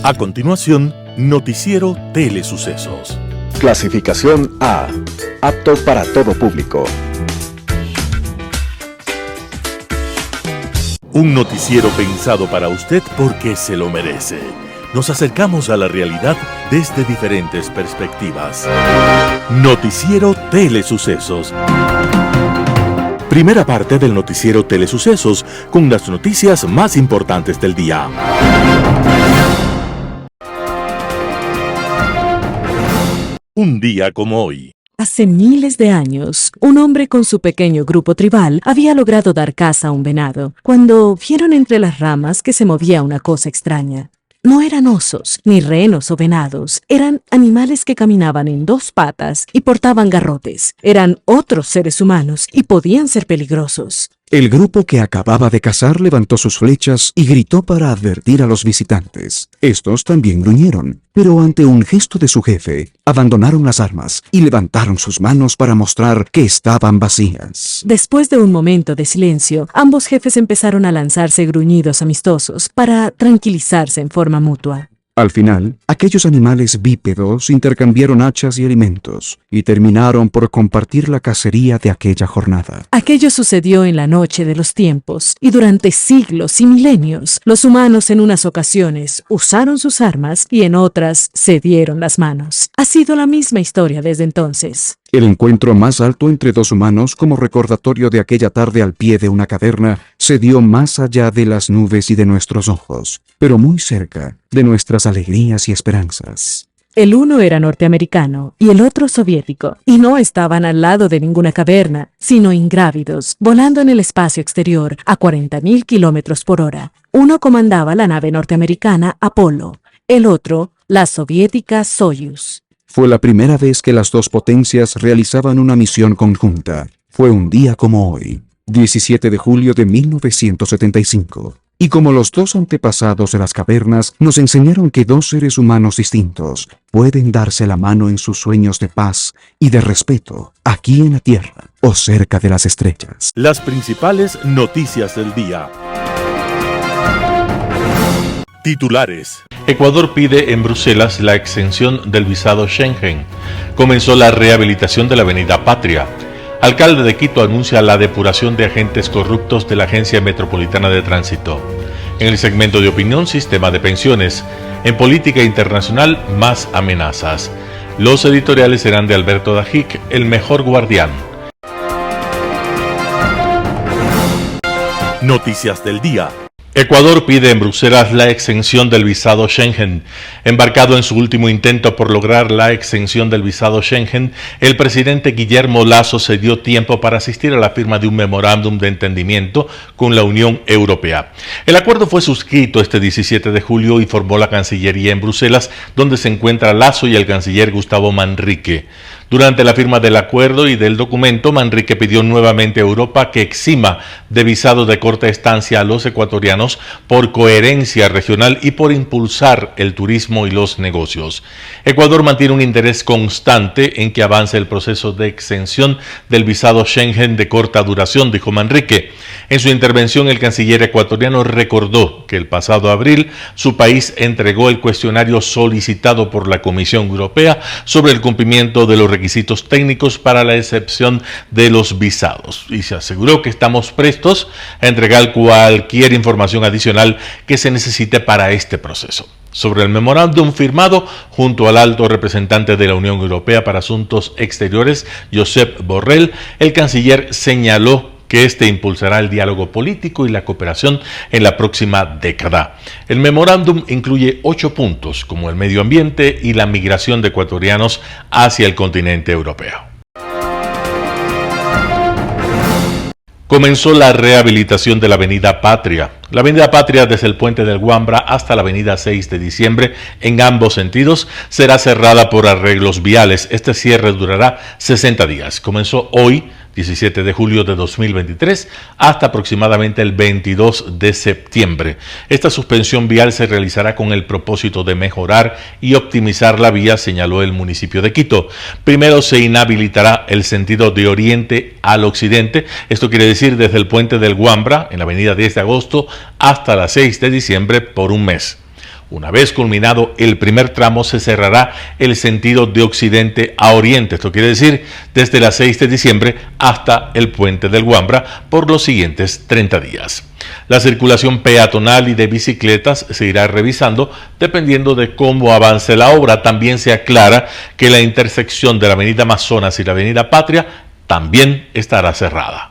A continuación, Noticiero Telesucesos. Clasificación A. Apto para todo público. Un noticiero pensado para usted porque se lo merece. Nos acercamos a la realidad desde diferentes perspectivas. Noticiero Telesucesos. Primera parte del Noticiero Telesucesos con las noticias más importantes del día. Un día como hoy. Hace miles de años, un hombre con su pequeño grupo tribal había logrado dar caza a un venado, cuando vieron entre las ramas que se movía una cosa extraña. No eran osos, ni renos o venados, eran animales que caminaban en dos patas y portaban garrotes. Eran otros seres humanos y podían ser peligrosos. El grupo que acababa de cazar levantó sus flechas y gritó para advertir a los visitantes. Estos también gruñeron, pero ante un gesto de su jefe, abandonaron las armas y levantaron sus manos para mostrar que estaban vacías. Después de un momento de silencio, ambos jefes empezaron a lanzarse gruñidos amistosos para tranquilizarse en forma mutua. Al final, aquellos animales bípedos intercambiaron hachas y alimentos y terminaron por compartir la cacería de aquella jornada. Aquello sucedió en la noche de los tiempos y durante siglos y milenios, los humanos en unas ocasiones usaron sus armas y en otras se dieron las manos. Ha sido la misma historia desde entonces. El encuentro más alto entre dos humanos como recordatorio de aquella tarde al pie de una caverna se dio más allá de las nubes y de nuestros ojos, pero muy cerca de nuestras alegrías y esperanzas. El uno era norteamericano y el otro soviético, y no estaban al lado de ninguna caverna, sino ingrávidos, volando en el espacio exterior a 40.000 kilómetros por hora. Uno comandaba la nave norteamericana Apolo, el otro la soviética Soyuz. Fue la primera vez que las dos potencias realizaban una misión conjunta. Fue un día como hoy, 17 de julio de 1975. Y como los dos antepasados de las cavernas nos enseñaron que dos seres humanos distintos pueden darse la mano en sus sueños de paz y de respeto, aquí en la Tierra o cerca de las estrellas. Las principales noticias del día. Titulares. Ecuador pide en Bruselas la exención del visado Schengen. Comenzó la rehabilitación de la Avenida Patria. Alcalde de Quito anuncia la depuración de agentes corruptos de la Agencia Metropolitana de Tránsito. En el segmento de opinión, sistema de pensiones. En política internacional, más amenazas. Los editoriales serán de Alberto Dajic, El Mejor Guardián. Noticias del día. Ecuador pide en Bruselas la exención del visado Schengen. Embarcado en su último intento por lograr la exención del visado Schengen, el presidente Guillermo Lasso se dio tiempo para asistir a la firma de un memorándum de entendimiento con la Unión Europea. El acuerdo fue suscrito este 17 de julio y formó la Cancillería en Bruselas, donde se encuentra Lasso y el canciller Gustavo Manrique. Durante la firma del acuerdo y del documento, Manrique pidió nuevamente a Europa que exima de visado de corta estancia a los ecuatorianos por coherencia regional y por impulsar el turismo y los negocios. Ecuador mantiene un interés constante en que avance el proceso de exención del visado Schengen de corta duración, dijo Manrique. En su intervención, el canciller ecuatoriano recordó que el pasado abril su país entregó el cuestionario solicitado por la Comisión Europea sobre el cumplimiento de los requisitos técnicos para la excepción de los visados y se aseguró que estamos prestos a entregar cualquier información adicional que se necesite para este proceso. Sobre el memorándum firmado junto al alto representante de la Unión Europea para Asuntos Exteriores, Josep Borrell, el canciller señaló que este impulsará el diálogo político y la cooperación en la próxima década. El memorándum incluye 8 puntos, como el medio ambiente y la migración de ecuatorianos hacia el continente europeo. Comenzó la rehabilitación de la Avenida Patria. La Avenida Patria desde el Puente del Guambra hasta la Avenida 6 de Diciembre, en ambos sentidos, será cerrada por arreglos viales. Este cierre durará 60 días. Comenzó hoy, 17 de julio de 2023, hasta aproximadamente el 22 de septiembre. Esta suspensión vial se realizará con el propósito de mejorar y optimizar la vía, señaló el municipio de Quito. Primero se inhabilitará el sentido de oriente al occidente, esto quiere decir desde el Puente del Guambra, en la avenida 10 de agosto, hasta la 6 de diciembre por un mes. Una vez culminado el primer tramo, se cerrará el sentido de occidente a oriente. Esto quiere decir desde las 6 de diciembre hasta el puente del Guambra por los siguientes 30 días. La circulación peatonal y de bicicletas se irá revisando dependiendo de cómo avance la obra. También se aclara que la intersección de la avenida Amazonas y la avenida Patria también estará cerrada.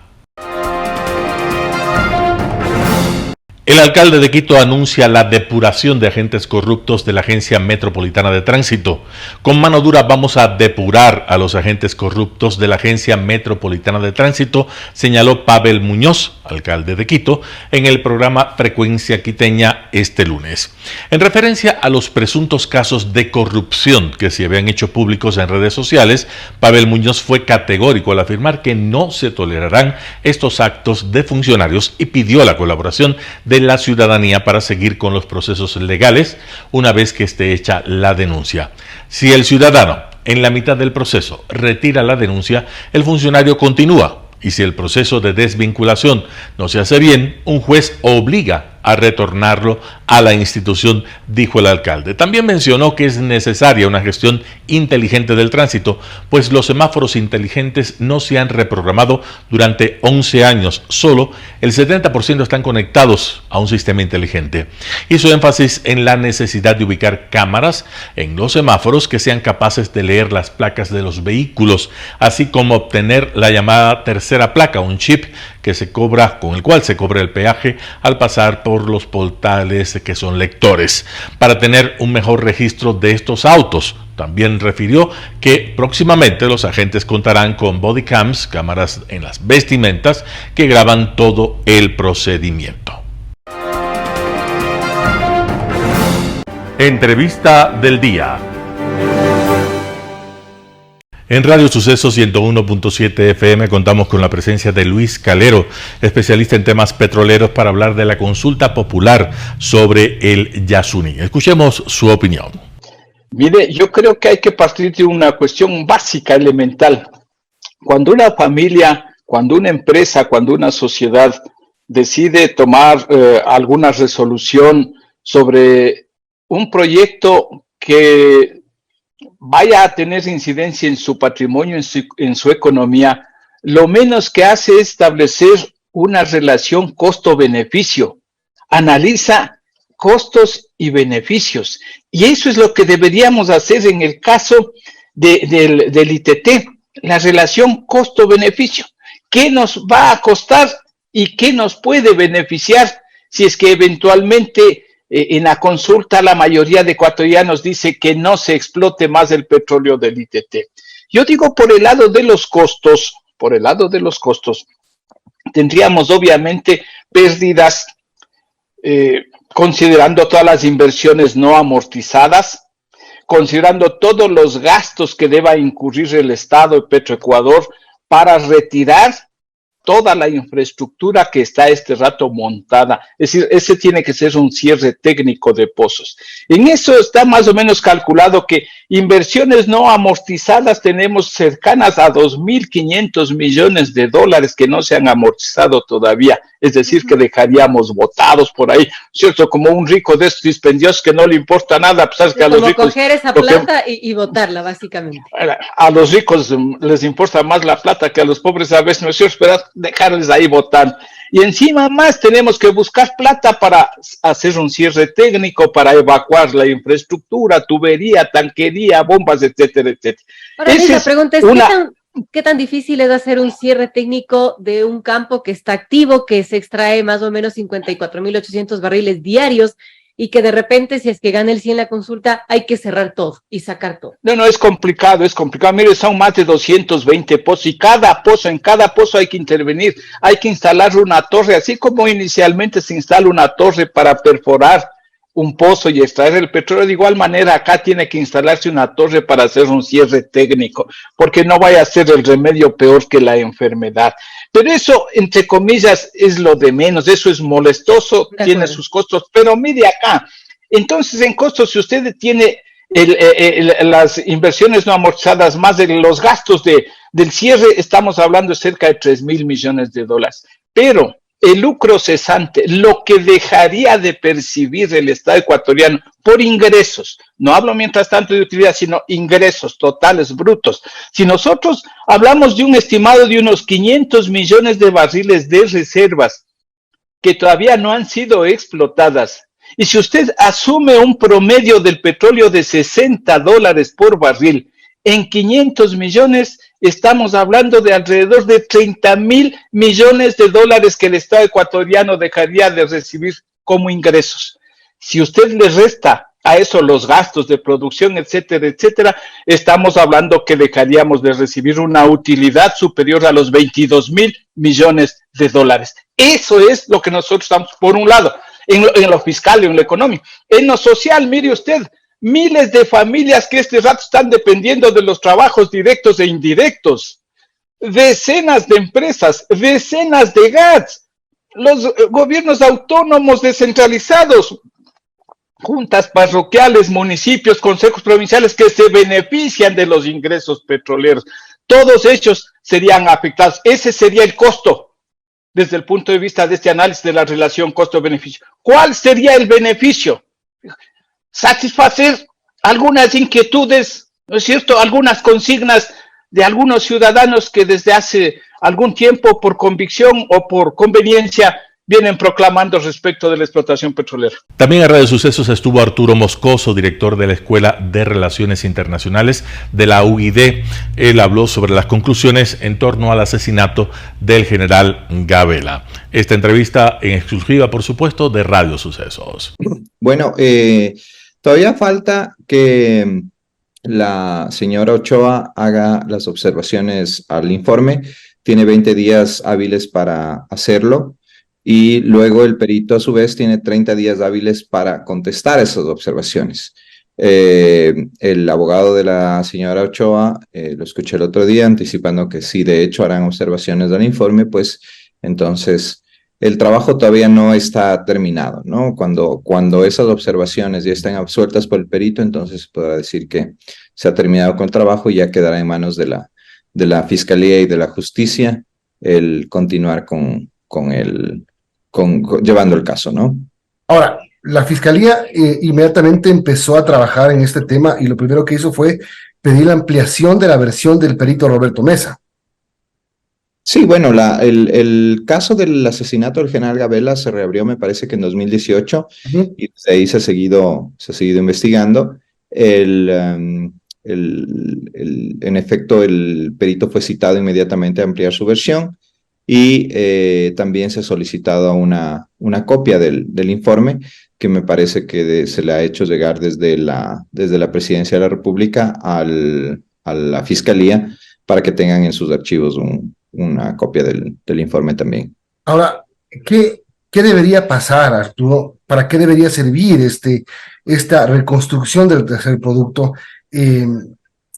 El alcalde de Quito anuncia la depuración de agentes corruptos de la Agencia Metropolitana de Tránsito. Con mano dura vamos a depurar a los agentes corruptos de la Agencia Metropolitana de Tránsito, señaló Pavel Muñoz, alcalde de Quito, en el programa Frecuencia Quiteña este lunes. En referencia a los presuntos casos de corrupción que se habían hecho públicos en redes sociales, Pavel Muñoz fue categórico al afirmar que no se tolerarán estos actos de funcionarios y pidió la colaboración de la ciudadanía para seguir con los procesos legales una vez que esté hecha la denuncia. Si el ciudadano en la mitad del proceso retira la denuncia, el funcionario continúa, y si el proceso de desvinculación no se hace bien, un juez obliga a retornarlo a la institución, dijo el alcalde. También mencionó que es necesaria una gestión inteligente del tránsito, pues los semáforos inteligentes no se han reprogramado durante 11 años. Solo el 70% están conectados a un sistema inteligente. Hizo énfasis en la necesidad de ubicar cámaras en los semáforos que sean capaces de leer las placas de los vehículos, así como obtener la llamada tercera placa, un chip que se cobra, con el cual se cobra el peaje al pasar por los portales que son lectores, para tener un mejor registro de estos autos. También refirió que próximamente los agentes contarán con bodycams, cámaras en las vestimentas, que graban todo el procedimiento. Entrevista del día. En Radio Suceso 101.7 FM contamos con la presencia de Luis Calero, especialista en temas petroleros, para hablar de la consulta popular sobre el Yasuní. Escuchemos su opinión. Mire, yo creo que hay que partir de una cuestión básica, elemental. Cuando una familia, cuando una empresa, cuando una sociedad decide tomar alguna resolución sobre un proyecto que vaya a tener incidencia en su patrimonio, en su economía, lo menos que hace es establecer una relación costo-beneficio. Analiza costos y beneficios. Y eso es lo que deberíamos hacer en el caso del ITT, la relación costo-beneficio. ¿Qué nos va a costar y qué nos puede beneficiar si es que eventualmente en la consulta la mayoría de ecuatorianos dice que no se explote más el petróleo del ITT? Yo digo, por el lado de los costos, tendríamos obviamente pérdidas, considerando todas las inversiones no amortizadas, considerando todos los gastos que deba incurrir el Estado de Petroecuador para retirar toda la infraestructura que está este rato montada. Es decir, ese tiene que ser un cierre técnico de pozos. En eso está más o menos calculado que inversiones no amortizadas tenemos cercanas a 2.500 millones de dólares que no se han amortizado todavía. Es decir, que dejaríamos botados por ahí, ¿cierto? Como un rico de estos dispendiosos que no le importa nada, pues que a los ricos... coger esa plata y botarla, básicamente. A los ricos les importa más la plata que a los pobres a veces, ¿no es cierto? Pero dejarles ahí botar. Y encima más tenemos que buscar plata para hacer un cierre técnico, para evacuar la infraestructura, tubería, tanquería, bombas, etcétera, etcétera. Ahora, la pregunta es, ¿qué tan difícil es hacer un cierre técnico de un campo que está activo, que se extrae más o menos 54.800 barriles diarios y que de repente, si es que gana el 100 la consulta, hay que cerrar todo y sacar todo? No, es complicado. Mire, son más de 220 pozos y en cada pozo hay que intervenir, hay que instalar una torre, así como inicialmente se instala una torre para perforar un pozo y extraer el petróleo. De igual manera, acá tiene que instalarse una torre para hacer un cierre técnico, porque no vaya a ser el remedio peor que la enfermedad. Pero eso, entre comillas, es lo de menos. Eso es molestoso, tiene sus costos. Pero mire acá, entonces en costos, si usted tiene las inversiones no amortizadas más de los gastos del cierre, estamos hablando de cerca de 3.000 millones de dólares. Pero el lucro cesante, lo que dejaría de percibir el Estado ecuatoriano por ingresos, no hablo mientras tanto de utilidad, sino ingresos totales brutos. Si nosotros hablamos de un estimado de unos 500 millones de barriles de reservas que todavía no han sido explotadas, y si usted asume un promedio del petróleo de $60 por barril, en 500 millones estamos hablando de alrededor de 30.000 millones de dólares que el Estado ecuatoriano dejaría de recibir como ingresos. Si usted le resta a eso los gastos de producción, etcétera, etcétera, estamos hablando que dejaríamos de recibir una utilidad superior a los 22.000 millones de dólares. Eso es lo que nosotros estamos, por un lado, en lo fiscal y en lo económico. En lo social, mire usted, miles de familias que este rato están dependiendo de los trabajos directos e indirectos, decenas de empresas, decenas de GATS, los gobiernos autónomos descentralizados, juntas parroquiales, municipios, consejos provinciales que se benefician de los ingresos petroleros. Todos ellos serían afectados. Ese sería el costo desde el punto de vista de este análisis de la relación costo-beneficio. ¿Cuál sería el beneficio? Satisfacer algunas inquietudes, ¿no es cierto? Algunas consignas de algunos ciudadanos que desde hace algún tiempo, por convicción o por conveniencia, vienen proclamando respecto de la explotación petrolera. También en Radio Sucesos estuvo Arturo Moscoso, director de la Escuela de Relaciones Internacionales de la UID. Él habló sobre las conclusiones en torno al asesinato del general Gabela. Esta entrevista en exclusiva, por supuesto, de Radio Sucesos. Bueno, todavía falta que la señora Ochoa haga las observaciones al informe. Tiene 20 días hábiles para hacerlo. Y luego el perito a su vez tiene 30 días hábiles para contestar esas observaciones. El abogado de la señora Ochoa, lo escuché el otro día anticipando que si de hecho harán observaciones del informe, pues entonces el trabajo todavía no está terminado, ¿no? Cuando esas observaciones ya estén absueltas por el perito, entonces se podrá decir que se ha terminado con el trabajo y ya quedará en manos de la Fiscalía y de la Justicia el continuar llevando el caso, ¿no? Ahora, la Fiscalía inmediatamente empezó a trabajar en este tema y lo primero que hizo fue pedir la ampliación de la versión del perito Roberto Mesa. Sí, bueno, el caso del asesinato del general Gabela se reabrió, me parece que en 2018, y desde ahí se ha seguido investigando. En efecto, el perito fue citado inmediatamente a ampliar su versión. Y también se ha solicitado una copia del informe que me parece que se le ha hecho llegar desde la Presidencia de la República a la Fiscalía para que tengan en sus archivos una copia del informe también. Ahora, ¿qué debería pasar, Arturo? ¿Para qué debería servir esta reconstrucción del tercer producto?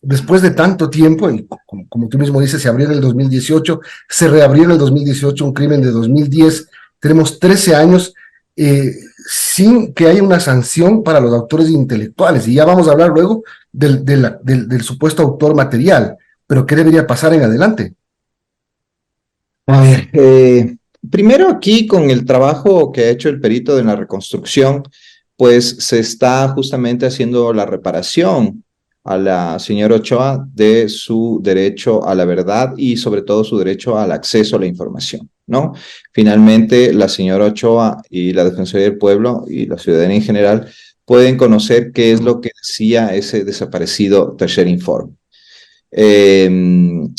Después de tanto tiempo, y como tú mismo dices, se abrió en el 2018, se reabrió en el 2018 un crimen de 2010, tenemos 13 años sin que haya una sanción para los autores intelectuales, y ya vamos a hablar luego del supuesto autor material, pero ¿qué debería pasar en adelante? A ver, primero aquí con el trabajo que ha hecho el perito de la reconstrucción, pues se está justamente haciendo la reparación a la señora Ochoa de su derecho a la verdad y sobre todo su derecho al acceso a la información, ¿no? Finalmente, la señora Ochoa y la Defensoría del Pueblo y la ciudadanía en general pueden conocer qué es lo que decía ese desaparecido tercer informe.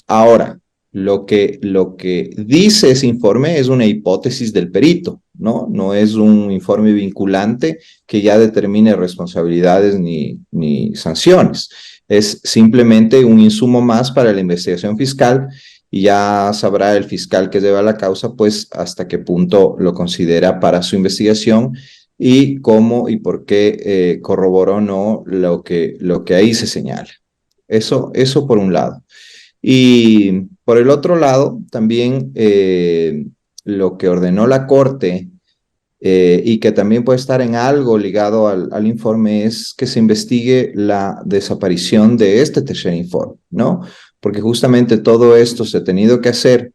Ahora, lo que dice ese informe es una hipótesis del perito, ¿no? No es un informe vinculante que ya determine responsabilidades ni sanciones. Es simplemente un insumo más para la investigación fiscal y ya sabrá el fiscal que lleva la causa, pues, hasta qué punto lo considera para su investigación y cómo y por qué corroboró o no lo que ahí se señala. Eso por un lado. Y por el otro lado, también lo que ordenó la Corte y que también puede estar en algo ligado al informe es que se investigue la desaparición de este tercer informe, ¿no? Porque justamente todo esto se ha tenido que hacer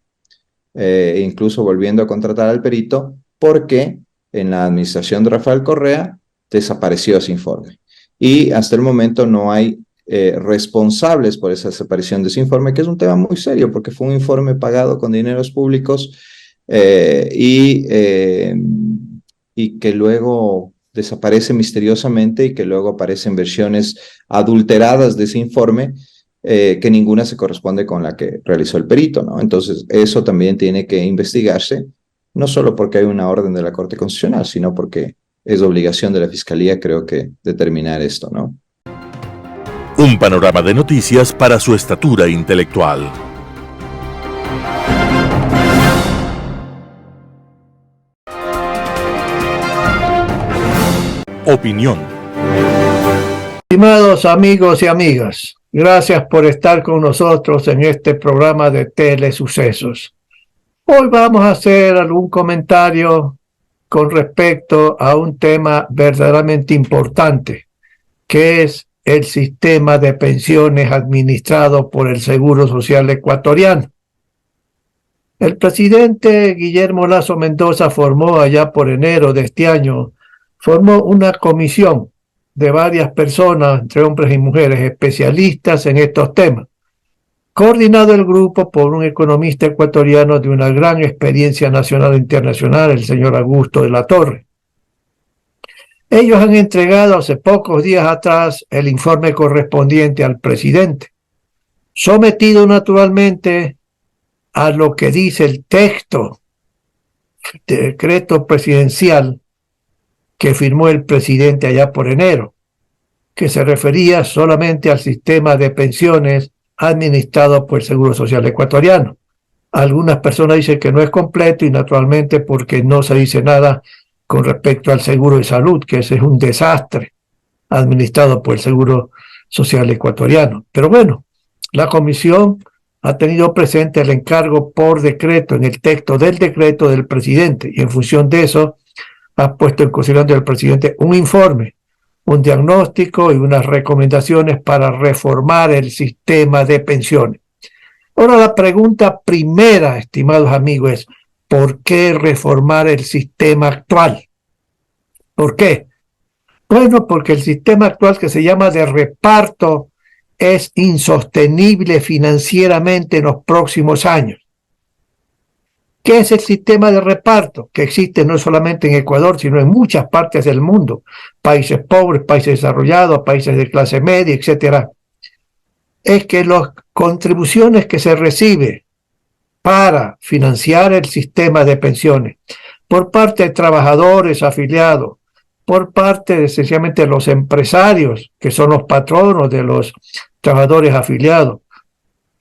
incluso volviendo a contratar al perito, porque en la administración de Rafael Correa desapareció ese informe. Y hasta el momento no hay responsables por esa desaparición de ese informe, que es un tema muy serio, porque fue un informe pagado con dineros públicos y que luego desaparece misteriosamente y que luego aparecen versiones adulteradas de ese informe, que ninguna se corresponde con la que realizó el perito, ¿no? Entonces, eso también tiene que investigarse, no solo porque hay una orden de la Corte Constitucional, sino porque es obligación de la Fiscalía, creo que, determinar esto, ¿no? Un panorama de noticias para su estatura intelectual. Opinión. Estimados amigos y amigas, gracias por estar con nosotros en este programa de Telesucesos. Hoy vamos a hacer algún comentario con respecto a un tema verdaderamente importante, que es el sistema de pensiones administrado por el Seguro Social Ecuatoriano. El presidente Guillermo Lasso Mendoza formó allá por enero de este año, formó una comisión de varias personas, entre hombres y mujeres, especialistas en estos temas. Coordinado el grupo por un economista ecuatoriano de una gran experiencia nacional e internacional, el señor Augusto de la Torre. Ellos han entregado hace pocos días atrás el informe correspondiente al presidente, sometido naturalmente a lo que dice el texto de decreto presidencial que firmó el presidente allá por enero, que se refería solamente al sistema de pensiones administrado por el Seguro Social Ecuatoriano. Algunas personas dicen que no es completo y naturalmente porque no se dice nada con respecto al seguro de salud, que ese es un desastre administrado por el Seguro Social Ecuatoriano. Pero bueno, la comisión ha tenido presente el encargo por decreto en el texto del decreto del presidente y en función de eso ha puesto en consideración del presidente un informe, un diagnóstico y unas recomendaciones para reformar el sistema de pensiones. Ahora la pregunta primera, estimados amigos, es ¿por qué reformar el sistema actual? ¿Por qué? Bueno, porque el sistema actual, que se llama de reparto, es insostenible financieramente en los próximos años. ¿Qué es el sistema de reparto? Que existe no solamente en Ecuador, sino en muchas partes del mundo, países pobres, países desarrollados, países de clase media, etcétera. Es que las contribuciones que se recibe para financiar el sistema de pensiones por parte de trabajadores afiliados, por parte de esencialmente los empresarios, que son los patronos de los trabajadores afiliados,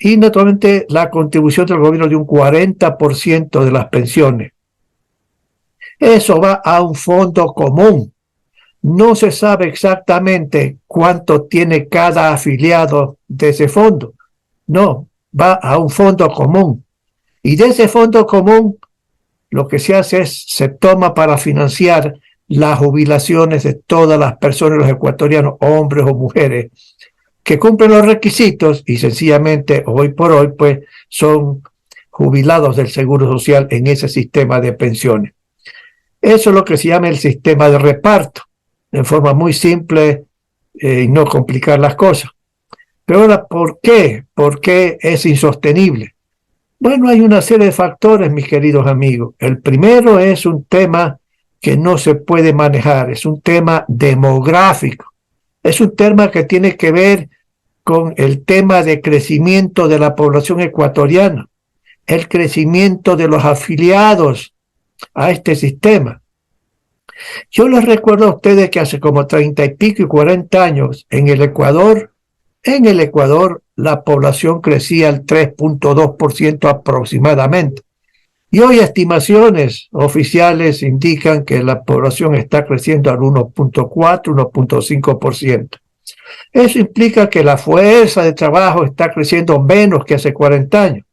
y naturalmente la contribución del gobierno de un 40% de las pensiones. Eso va a un fondo común. No se sabe exactamente cuánto tiene cada afiliado de ese fondo. No, va a un fondo común. Y de ese fondo común, lo que se hace es, se toma para financiar las jubilaciones de todas las personas, los ecuatorianos, hombres o mujeres, que cumplen los requisitos y sencillamente hoy por hoy pues son jubilados del Seguro Social en ese sistema de pensiones. Eso es lo que se llama el sistema de reparto, en forma muy simple y no complicar las cosas. Pero ahora, ¿por qué? ¿Por qué es insostenible? Bueno, hay una serie de factores, mis queridos amigos. El primero es un tema que no se puede manejar, es un tema demográfico. Es un tema que tiene que ver con el tema de crecimiento de la población ecuatoriana, el crecimiento de los afiliados a este sistema. Yo les recuerdo a ustedes que hace como 30 y pico y 40 años en el Ecuador la población crecía al 3.2% aproximadamente. Y hoy estimaciones oficiales indican que la población está creciendo al 1.4, 1.5%. Eso implica que la fuerza de trabajo está creciendo menos que hace 40 años.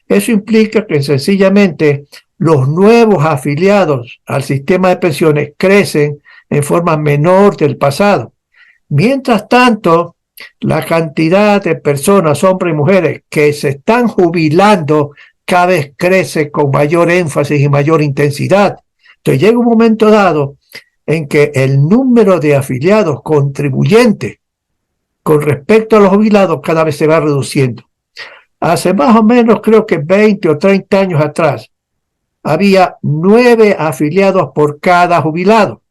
Eso implica que sencillamente los nuevos afiliados al sistema de pensiones crecen en forma menor del pasado. Mientras tanto, la cantidad de personas, hombres y mujeres, que se están jubilando cada vez crece con mayor énfasis y mayor intensidad. Entonces llega un momento dado en que el número de afiliados contribuyentes con respecto a los jubilados cada vez se va reduciendo. Hace más o menos, creo que 20 o 30 años atrás, había 9 afiliados por cada jubilado.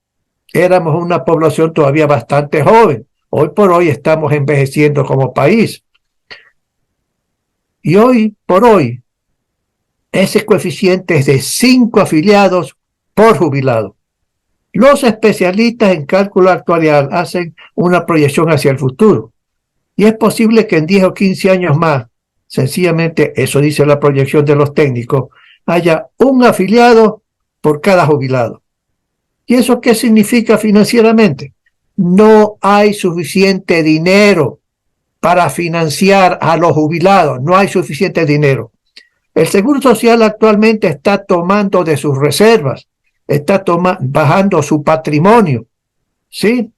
Éramos una población todavía bastante joven. Hoy por hoy estamos envejeciendo como país. Y hoy por hoy, ese coeficiente es de 5 afiliados por jubilado. Los especialistas en cálculo actuarial hacen una proyección hacia el futuro. Y es posible que en 10 o 15 años más, sencillamente, eso dice la proyección de los técnicos, haya un afiliado por cada jubilado. ¿Y eso qué significa financieramente? No hay suficiente dinero para financiar a los jubilados, no hay suficiente dinero. El Seguro Social actualmente está tomando de sus reservas, está bajando su patrimonio, ¿sí?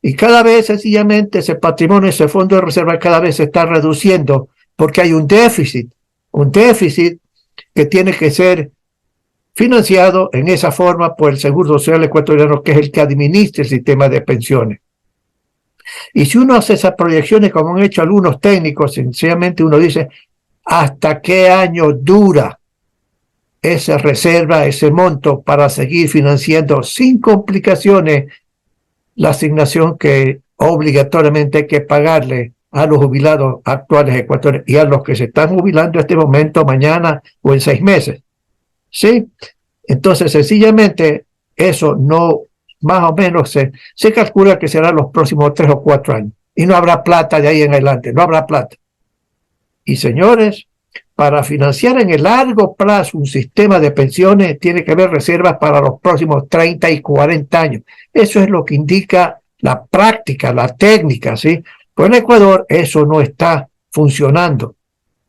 Y cada vez sencillamente ese patrimonio, ese fondo de reserva cada vez se está reduciendo porque hay un déficit que tiene que ser financiado en esa forma por el Seguro Social ecuatoriano, que es el que administra el sistema de pensiones. Y si uno hace esas proyecciones, como han hecho algunos técnicos, sencillamente uno dice, ¿hasta qué año dura esa reserva, ese monto, para seguir financiando sin complicaciones la asignación que obligatoriamente hay que pagarle a los jubilados actuales ecuatorianos y a los que se están jubilando en este momento, mañana o en 6 meses? ¿Sí? Entonces, sencillamente, eso no, más o menos se calcula que será los próximos 3 o 4 años. Y no habrá plata de ahí en adelante, no habrá plata. Y señores, para financiar en el largo plazo un sistema de pensiones, tiene que haber reservas para los próximos 30 y 40 años. Eso es lo que indica la práctica, la técnica, ¿sí? Pues en Ecuador eso no está funcionando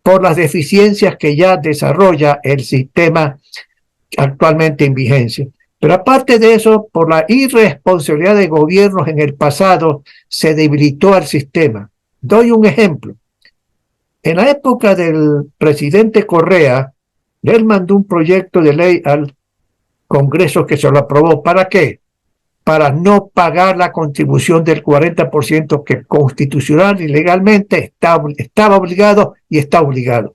por las deficiencias que ya desarrolla el sistema actualmente en vigencia. Pero aparte de eso, por la irresponsabilidad de gobiernos en el pasado, se debilitó al sistema. Doy un ejemplo. En la época del presidente Correa, él mandó un proyecto de ley al Congreso que se lo aprobó. ¿Para qué? Para no pagar la contribución del 40% que constitucional y legalmente estaba obligado y está obligado.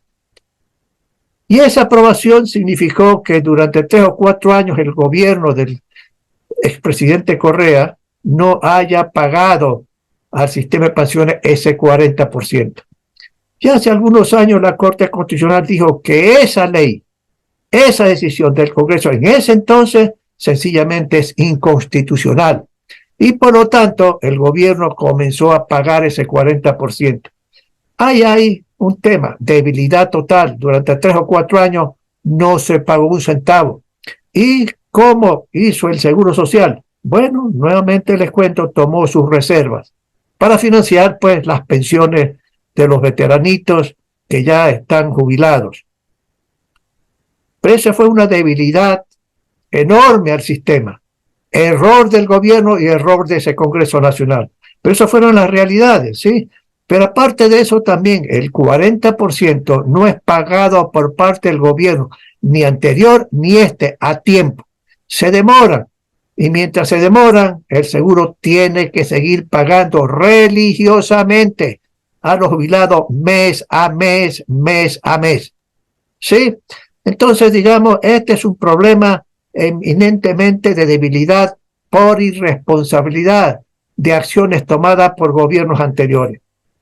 Y esa aprobación significó que durante 3 o 4 años el gobierno del expresidente Correa no haya pagado al sistema de pensiones ese 40%. Ya hace algunos años la Corte Constitucional dijo que esa ley, esa decisión del Congreso en ese entonces, sencillamente es inconstitucional. Y por lo tanto, el gobierno comenzó a pagar ese 40%. Ahí hay un tema, debilidad total. Durante 3 o 4 años no se pagó un centavo. ¿Y cómo hizo el Seguro Social? Bueno, nuevamente les cuento, tomó sus reservas para financiar pues las pensiones de los veteranitos que ya están jubilados. Pero esa fue una debilidad enorme al sistema. Error del gobierno y error de ese Congreso Nacional. Pero esas fueron las realidades, ¿sí? Pero aparte de eso también, el 40% no es pagado por parte del gobierno, ni anterior ni a tiempo. Se demoran. Y mientras se demoran, el seguro tiene que seguir pagando religiosamente a los jubilados mes a mes, mes a mes. ¿Sí? Entonces, digamos, este es un problema eminentemente de debilidad por irresponsabilidad de acciones tomadas por gobiernos anteriores.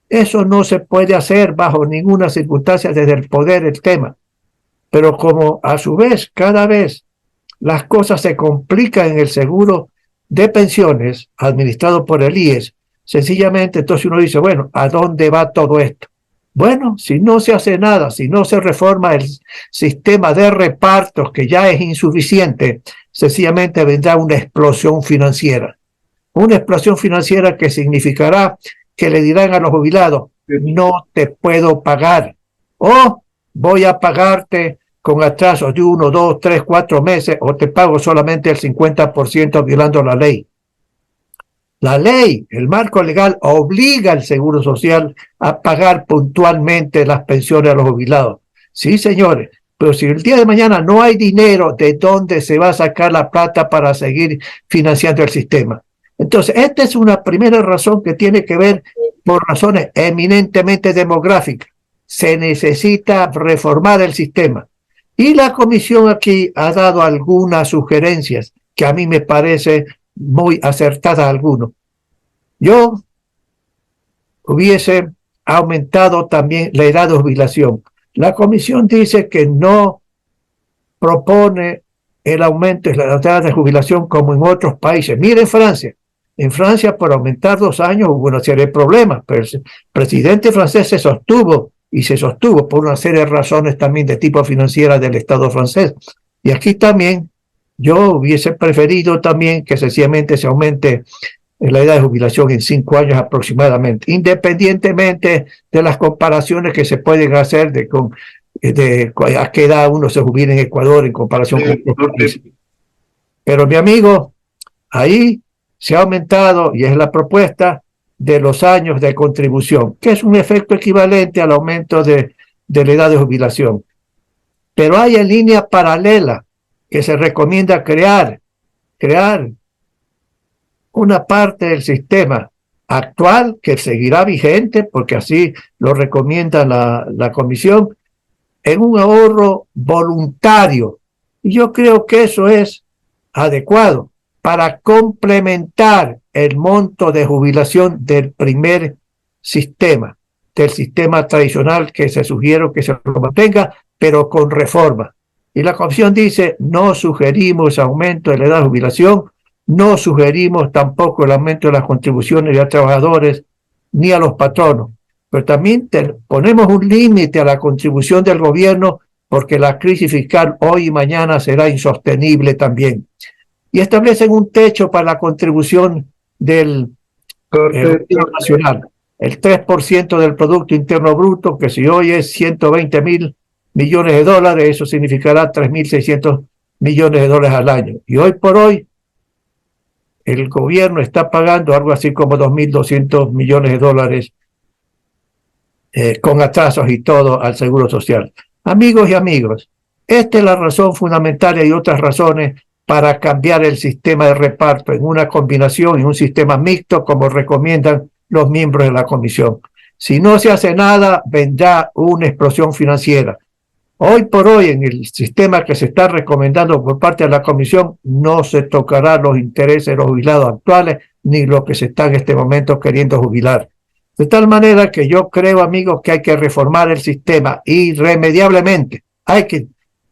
Eso no se puede hacer bajo ninguna circunstancia desde el poder el tema. Pero como a su vez, cada vez las cosas se complican en el seguro de pensiones administrado por el IES, sencillamente entonces uno dice, bueno, ¿a dónde va todo esto? Bueno, si no se hace nada, si no se reforma el sistema de repartos, que ya es insuficiente, sencillamente vendrá una explosión financiera. Una explosión financiera que significará que le dirán a los jubilados, no te puedo pagar, o voy a pagarte con atrasos de 1, 2, 3, 4 meses, o te pago solamente el 50% violando la ley. La ley, el marco legal, obliga al Seguro Social a pagar puntualmente las pensiones a los jubilados. Sí, señores, Pero si el día de mañana no hay dinero, ¿de dónde se va a sacar la plata para seguir financiando el sistema? Entonces, esta es una primera razón que tiene que ver por razones eminentemente demográficas. Se necesita reformar el sistema. Y la comisión aquí ha dado algunas sugerencias que a mí me parece muy acertadas algunos. Yo hubiese aumentado también la edad de jubilación. La comisión dice que no propone el aumento de la edad de jubilación como en otros países. Miren Francia. En Francia, por aumentar 2 años, hubo una serie de problemas, pero el presidente francés se sostuvo por una serie de razones también de tipo financiera del Estado francés. Y aquí también yo hubiese preferido también que sencillamente se aumente la edad de jubilación en 5 años aproximadamente, independientemente de las comparaciones que se pueden hacer de a qué edad uno se jubila en Ecuador en comparación con otros países. Pero mi amigo, ahí se ha aumentado, y es la propuesta, de los años de contribución, que es un efecto equivalente al aumento de la edad de jubilación. Pero hay en línea paralela que se recomienda crear una parte del sistema actual que seguirá vigente, porque así lo recomienda la comisión, en un ahorro voluntario. Y yo creo que eso es adecuado para complementar el monto de jubilación del primer sistema, del sistema tradicional que se sugiere que se lo mantenga, pero con reforma. Y la comisión dice, no sugerimos aumento de la edad de jubilación, no sugerimos tampoco el aumento de las contribuciones a trabajadores ni a los patronos, pero también ponemos un límite a la contribución del gobierno porque la crisis fiscal hoy y mañana será insostenible también. Y establecen un techo para la contribución del gobierno nacional, el 3% del Producto Interno Bruto, que si hoy es 120.000 millones de dólares, eso significará 3.600 millones de dólares al año. Y hoy por hoy, el gobierno está pagando algo así como 2.200 millones de dólares con atrasos y todo al Seguro Social. Amigos y amigos, esta es la razón fundamental y hay otras razones para cambiar el sistema de reparto en una combinación, en un sistema mixto, como recomiendan los miembros de la comisión. Si no se hace nada, vendrá una explosión financiera. Hoy por hoy, en el sistema que se está recomendando por parte de la comisión, no se tocará los intereses de los jubilados actuales, ni los que se están en este momento queriendo jubilar. De tal manera que yo creo, amigos, que hay que reformar el sistema irremediablemente.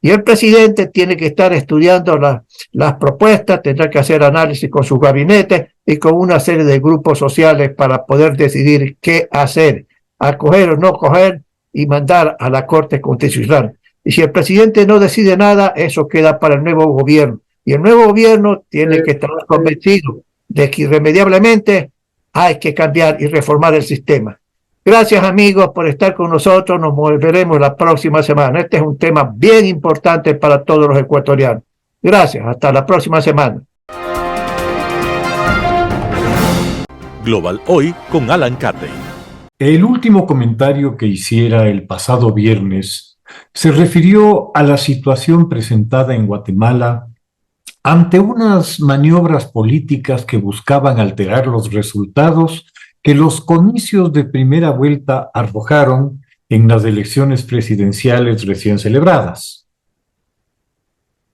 Y el presidente tiene que estar estudiando las propuestas, tendrá que hacer análisis con sus gabinetes y con una serie de grupos sociales para poder decidir qué hacer, acoger o no coger y mandar a la Corte Constitucional. Y si el presidente no decide nada, eso queda para el nuevo gobierno. Y el nuevo gobierno tiene que estar convencido de que irremediablemente hay que cambiar y reformar el sistema. Gracias, amigos, por estar con nosotros. Nos veremos la próxima semana. Este es un tema bien importante para todos los ecuatorianos. Gracias. Hasta la próxima semana. Global Hoy con Alan Carney. El último comentario que hiciera el pasado viernes se refirió a la situación presentada en Guatemala ante unas maniobras políticas que buscaban alterar los resultados que los comicios de primera vuelta arrojaron en las elecciones presidenciales recién celebradas.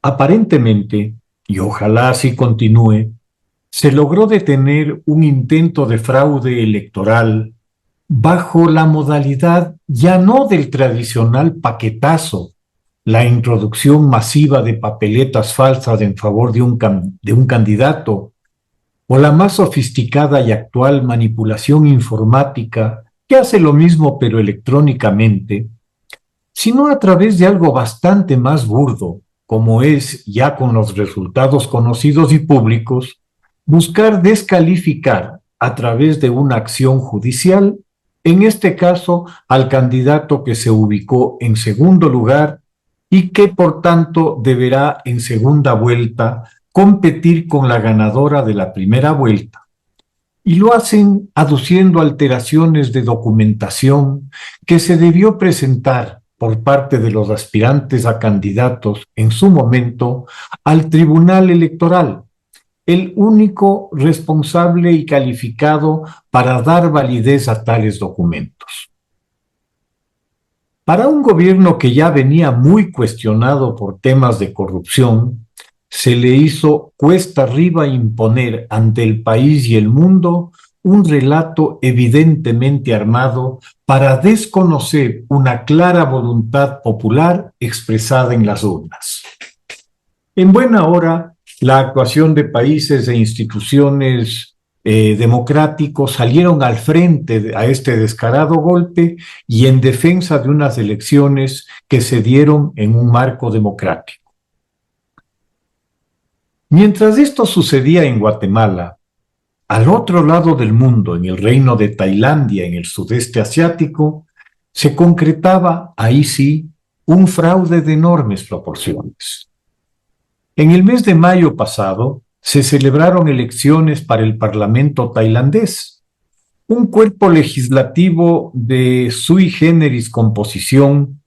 Aparentemente, y ojalá así continúe, se logró detener un intento de fraude electoral bajo la modalidad ya no del tradicional paquetazo, la introducción masiva de papeletas falsas en favor de un candidato, o la más sofisticada y actual manipulación informática que hace lo mismo pero electrónicamente, sino a través de algo bastante más burdo, como es, ya con los resultados conocidos y públicos, buscar descalificar a través de una acción judicial, en este caso al candidato que se ubicó en segundo lugar y que por tanto deberá en segunda vuelta competir con la ganadora de la primera vuelta. Y lo hacen aduciendo alteraciones de documentación que se debió presentar por parte de los aspirantes a candidatos en su momento al Tribunal Electoral, el único responsable y calificado para dar validez a tales documentos. Para un gobierno que ya venía muy cuestionado por temas de corrupción, se le hizo cuesta arriba imponer ante el país y el mundo un relato evidentemente armado para desconocer una clara voluntad popular expresada en las urnas. En buena hora, la actuación de países e instituciones democráticos salieron al frente a este descarado golpe y en defensa de unas elecciones que se dieron en un marco democrático. Mientras esto sucedía en Guatemala, al otro lado del mundo, en el reino de Tailandia, en el sudeste asiático, se concretaba, ahí sí, un fraude de enormes proporciones. En el mes de mayo pasado, se celebraron elecciones para el Parlamento tailandés, un cuerpo legislativo de sui generis composición,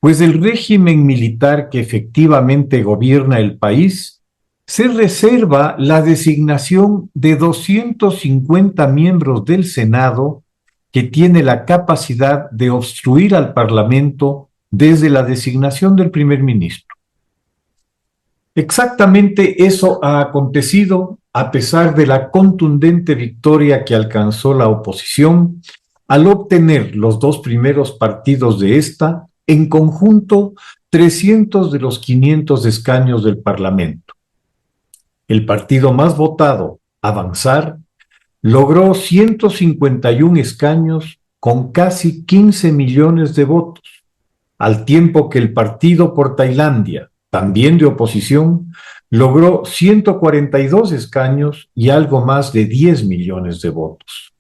pues el régimen militar que efectivamente gobierna el país se reserva la designación de 250 miembros del Senado que tiene la capacidad de obstruir al Parlamento desde la designación del primer ministro. Exactamente eso ha acontecido a pesar de la contundente victoria que alcanzó la oposición al obtener los dos primeros partidos de esta, en conjunto, 300 de los 500 escaños del Parlamento. El partido más votado, Avanzar, logró 151 escaños con casi 15 millones de votos, al tiempo que el Partido por Tailandia, también de oposición, logró 142 escaños y algo más de 10 millones de votos.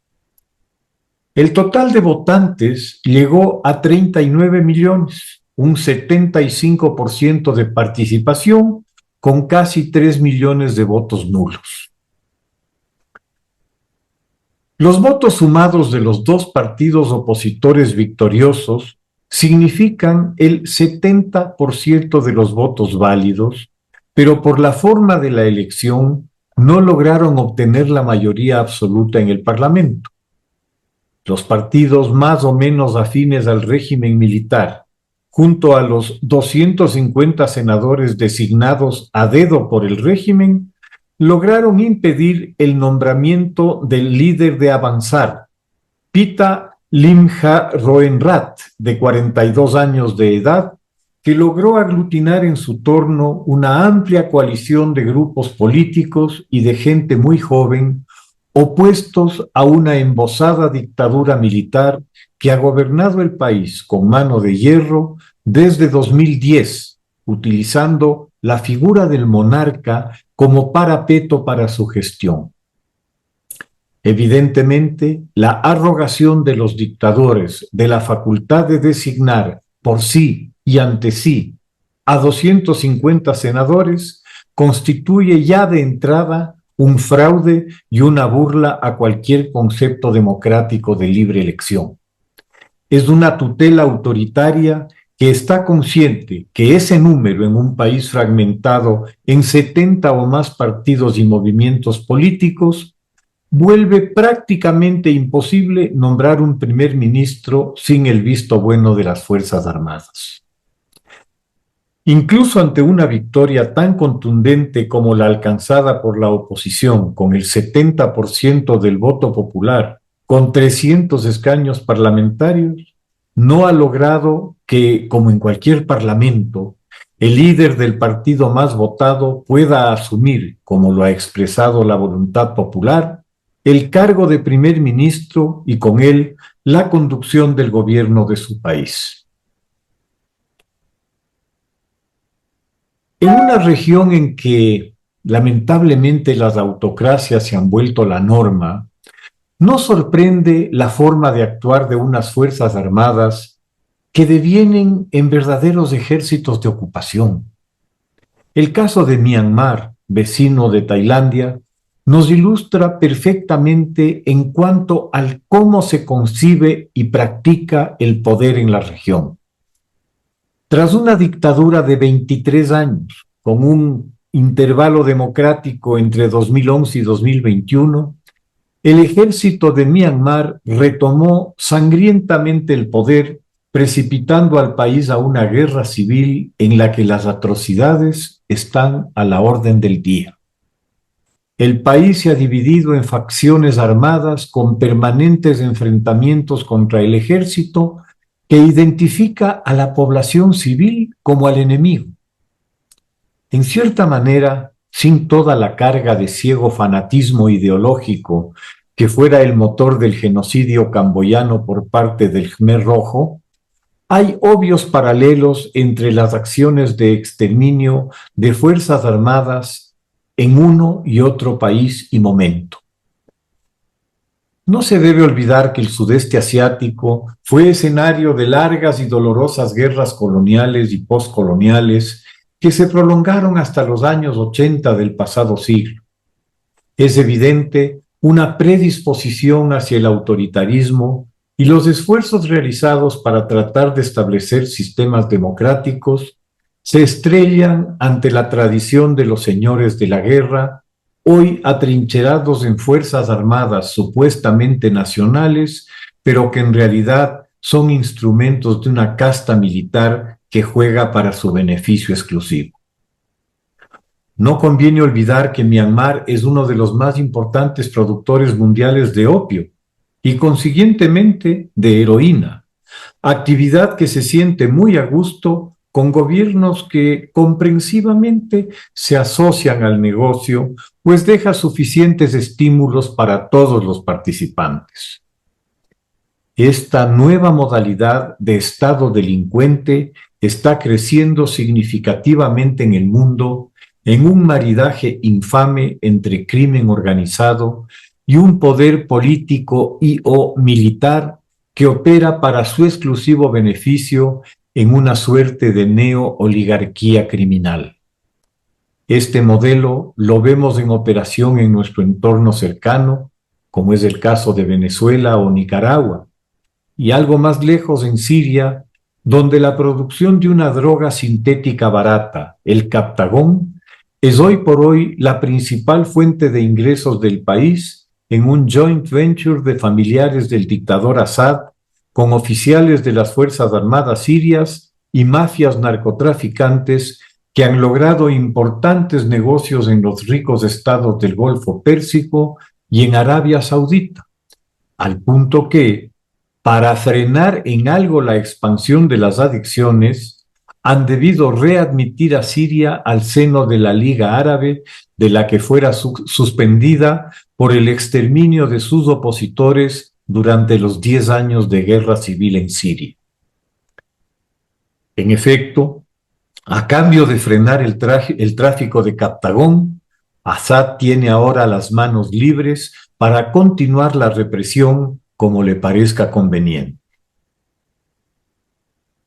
El total de votantes llegó a 39 millones, un 75% de participación, con casi 3 millones de votos nulos. Los votos sumados de los dos partidos opositores victoriosos significan el 70% de los votos válidos, pero por la forma de la elección no lograron obtener la mayoría absoluta en el Parlamento. Los partidos más o menos afines al régimen militar, junto a los 250 senadores designados a dedo por el régimen, lograron impedir el nombramiento del líder de Avanzar, Pita Limjaroenrat, de 42 años de edad, que logró aglutinar en su torno una amplia coalición de grupos políticos y de gente muy joven, opuestos a una embosada dictadura militar que ha gobernado el país con mano de hierro desde 2010, utilizando la figura del monarca como parapeto para su gestión. Evidentemente, la arrogación de los dictadores de la facultad de designar por sí y ante sí a 250 senadores constituye ya de entrada un fraude y una burla a cualquier concepto democrático de libre elección. Es una tutela autoritaria que está consciente que ese número en un país fragmentado en 70 o más partidos y movimientos políticos vuelve prácticamente imposible nombrar un primer ministro sin el visto bueno de las Fuerzas Armadas. Incluso ante una victoria tan contundente como la alcanzada por la oposición, con el 70% del voto popular, con 300 escaños parlamentarios, no ha logrado que, como en cualquier parlamento, el líder del partido más votado pueda asumir, como lo ha expresado la voluntad popular, el cargo de primer ministro y con él la conducción del gobierno de su país. En una región en que lamentablemente las autocracias se han vuelto la norma, no sorprende la forma de actuar de unas fuerzas armadas que devienen en verdaderos ejércitos de ocupación. El caso de Myanmar, vecino de Tailandia, nos ilustra perfectamente en cuanto al cómo se concibe y practica el poder en la región. Tras una dictadura de 23 años, con un intervalo democrático entre 2011 y 2021, el ejército de Myanmar retomó sangrientamente el poder, precipitando al país a una guerra civil en la que las atrocidades están a la orden del día. El país se ha dividido en facciones armadas con permanentes enfrentamientos contra el ejército que identifica a la población civil como al enemigo. En cierta manera, sin toda la carga de ciego fanatismo ideológico que fuera el motor del genocidio camboyano por parte del Khmer Rojo, hay obvios paralelos entre las acciones de exterminio de fuerzas armadas en uno y otro país y momento. No se debe olvidar que el sudeste asiático fue escenario de largas y dolorosas guerras coloniales y postcoloniales que se prolongaron hasta los años 80 del pasado siglo. Es evidente una predisposición hacia el autoritarismo y los esfuerzos realizados para tratar de establecer sistemas democráticos se estrellan ante la tradición de los señores de la guerra, hoy atrincherados en fuerzas armadas supuestamente nacionales, pero que en realidad son instrumentos de una casta militar que juega para su beneficio exclusivo. No conviene olvidar que Myanmar es uno de los más importantes productores mundiales de opio y consiguientemente de heroína, actividad que se siente muy a gusto con gobiernos que comprensivamente se asocian al negocio, pues deja suficientes estímulos para todos los participantes. Esta nueva modalidad de Estado delincuente está creciendo significativamente en el mundo en un maridaje infame entre crimen organizado y un poder político y/o militar que opera para su exclusivo beneficio en una suerte de neo-oligarquía criminal. Este modelo lo vemos en operación en nuestro entorno cercano, como es el caso de Venezuela o Nicaragua, y algo más lejos en Siria, donde la producción de una droga sintética barata, el Captagón, es hoy por hoy la principal fuente de ingresos del país en un joint venture de familiares del dictador Assad con oficiales de las Fuerzas Armadas sirias y mafias narcotraficantes que han logrado importantes negocios en los ricos estados del Golfo Pérsico y en Arabia Saudita, al punto que, para frenar en algo la expansión de las adicciones, han debido readmitir a Siria al seno de la Liga Árabe, de la que fuera suspendida por el exterminio de sus opositores durante los 10 años de guerra civil en Siria. En efecto, a cambio de frenar el tráfico de Captagón, Assad tiene ahora las manos libres para continuar la represión como le parezca conveniente.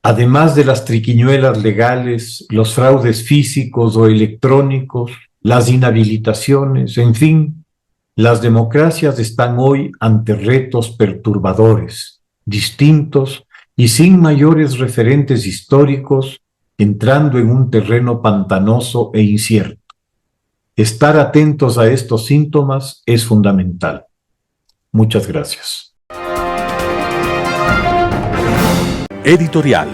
Además de las triquiñuelas legales, los fraudes físicos o electrónicos, las inhabilitaciones, en fin, las democracias están hoy ante retos perturbadores, distintos y sin mayores referentes históricos, entrando en un terreno pantanoso e incierto. Estar atentos a estos síntomas es fundamental. Muchas gracias. Editorial.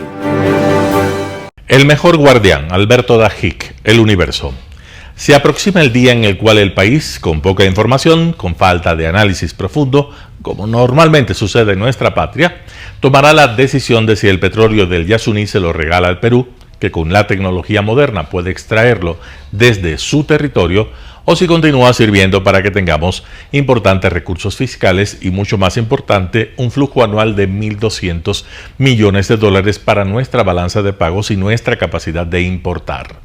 El mejor guardián, Alberto Dajic, El Universo. Se aproxima el día en el cual el país, con poca información, con falta de análisis profundo, como normalmente sucede en nuestra patria, tomará la decisión de si el petróleo del Yasuní se lo regala al Perú, que con la tecnología moderna puede extraerlo desde su territorio, o si continúa sirviendo para que tengamos importantes recursos fiscales y, mucho más importante, un flujo anual de $1.200 millones para nuestra balanza de pagos y nuestra capacidad de importar.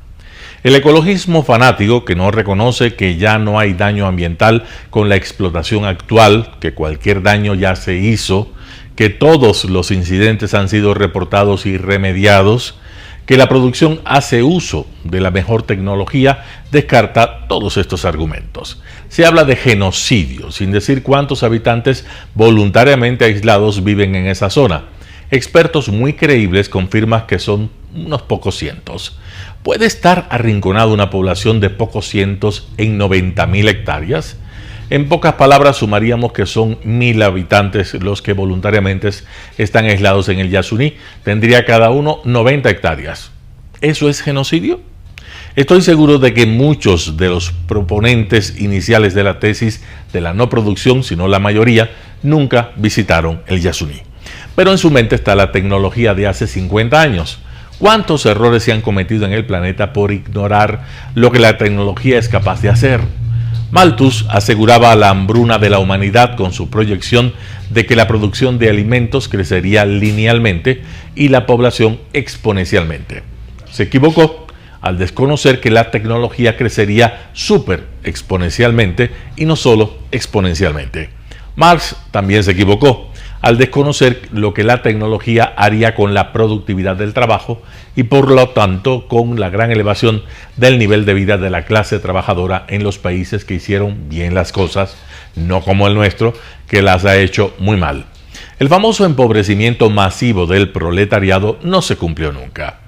El ecologismo fanático, que no reconoce que ya no hay daño ambiental con la explotación actual, que cualquier daño ya se hizo, que todos los incidentes han sido reportados y remediados, que la producción hace uso de la mejor tecnología, descarta todos estos argumentos. Se habla de genocidio, sin decir cuántos habitantes voluntariamente aislados viven en esa zona. Expertos muy creíbles confirman que son unos pocos cientos. ¿Puede estar arrinconada una población de pocos cientos en 90.000 hectáreas? En pocas palabras, sumaríamos que son 1.000 habitantes los que voluntariamente están aislados en el Yasuní. Tendría cada uno 90 hectáreas. ¿Eso es genocidio? Estoy seguro de que muchos de los proponentes iniciales de la tesis de la no producción, si no la mayoría, nunca visitaron el Yasuní. Pero en su mente está la tecnología de hace 50 años. ¿Cuántos errores se han cometido en el planeta por ignorar lo que la tecnología es capaz de hacer? Malthus aseguraba la hambruna de la humanidad con su proyección de que la producción de alimentos crecería linealmente y la población exponencialmente. Se equivocó al desconocer que la tecnología crecería súper exponencialmente y no solo exponencialmente. Marx también se equivocó al desconocer lo que la tecnología haría con la productividad del trabajo y por lo tanto con la gran elevación del nivel de vida de la clase trabajadora en los países que hicieron bien las cosas, no como el nuestro, que las ha hecho muy mal. El famoso empobrecimiento masivo del proletariado no se cumplió nunca.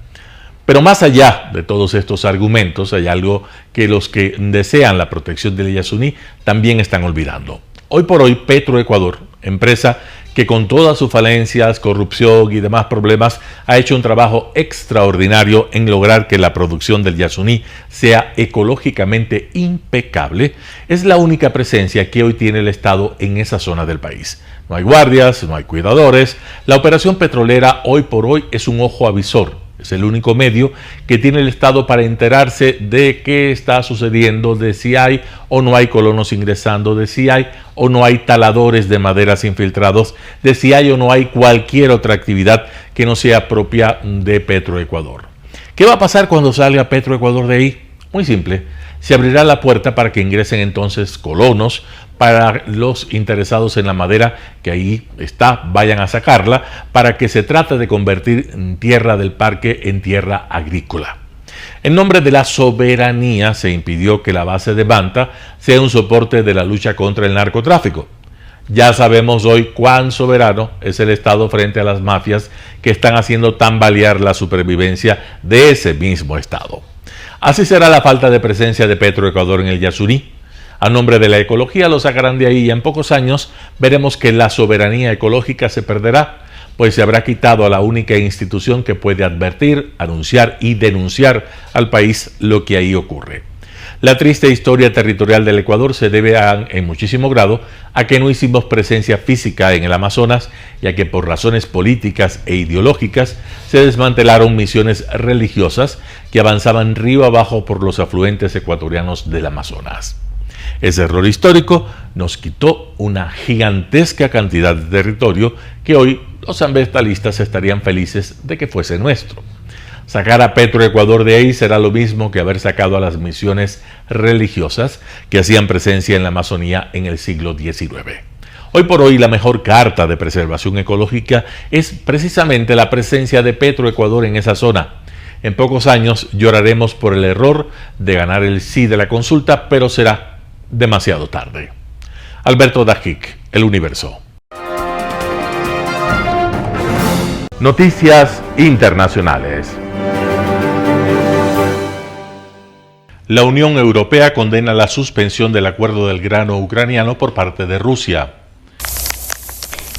Pero más allá de todos estos argumentos, hay algo que los que desean la protección del Yasuní también están olvidando. Hoy por hoy, Petroecuador, empresa que con todas sus falencias, corrupción y demás problemas, ha hecho un trabajo extraordinario en lograr que la producción del Yasuní sea ecológicamente impecable, es la única presencia que hoy tiene el Estado en esa zona del país. No hay guardias, no hay cuidadores. La operación petrolera hoy por hoy es un ojo avisor. Es el único medio que tiene el Estado para enterarse de qué está sucediendo, de si hay o no hay colonos ingresando, de si hay o no hay taladores de maderas infiltrados, de si hay o no hay cualquier otra actividad que no sea propia de Petroecuador. ¿Qué va a pasar cuando salga Petroecuador de ahí? Muy simple. Se abrirá la puerta para que ingresen entonces colonos, para los interesados en la madera que ahí está, vayan a sacarla, para que se trate de convertir tierra del parque en tierra agrícola. En nombre de la soberanía se impidió que la base de Banta sea un soporte de la lucha contra el narcotráfico. Ya sabemos hoy cuán soberano es el Estado frente a las mafias que están haciendo tambalear la supervivencia de ese mismo Estado. Así será la falta de presencia de Petroecuador en el Yasuní. A nombre de la ecología lo sacarán de ahí y en pocos años veremos que la soberanía ecológica se perderá, pues se habrá quitado a la única institución que puede advertir, anunciar y denunciar al país lo que ahí ocurre. La triste historia territorial del Ecuador se debe en muchísimo grado a que no hicimos presencia física en el Amazonas y a que por razones políticas e ideológicas se desmantelaron misiones religiosas que avanzaban río abajo por los afluentes ecuatorianos del Amazonas. Ese error histórico nos quitó una gigantesca cantidad de territorio que hoy los ambientalistas estarían felices de que fuese nuestro. Sacar a Petroecuador de ahí será lo mismo que haber sacado a las misiones religiosas que hacían presencia en la Amazonía en el siglo XIX. Hoy por hoy la mejor carta de preservación ecológica es precisamente la presencia de Petroecuador en esa zona. En pocos años lloraremos por el error de ganar el sí de la consulta, pero será demasiado tarde. Alberto Dajic, El Universo. Noticias internacionales. La Unión Europea condena la suspensión del acuerdo del grano ucraniano por parte de Rusia.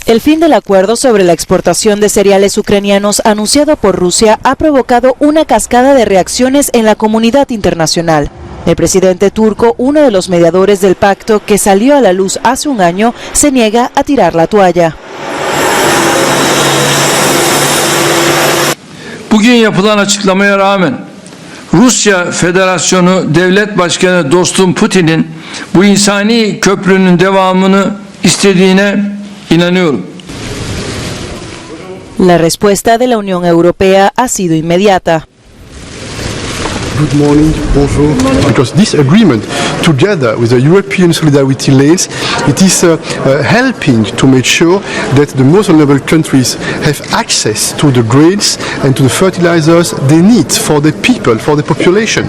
El fin del acuerdo sobre la exportación de cereales ucranianos anunciado por Rusia ha provocado una cascada de reacciones en la comunidad internacional. El presidente turco, uno de los mediadores del pacto que salió a la luz hace un año, se niega a tirar la toalla. Bugün yapılan açıklamaya rağmen Rusya Federasyonu Devlet Başkanı dostum Putin'in bu insani köprünün devamını istediğine inanıyorum. La respuesta de la Unión Europea ha sido inmediata. Good morning, bonjour. Because this agreement, together with the European solidarity laws, it is helping to make sure that the most vulnerable countries have access to the grains and to the fertilizers they need for the people, for the population.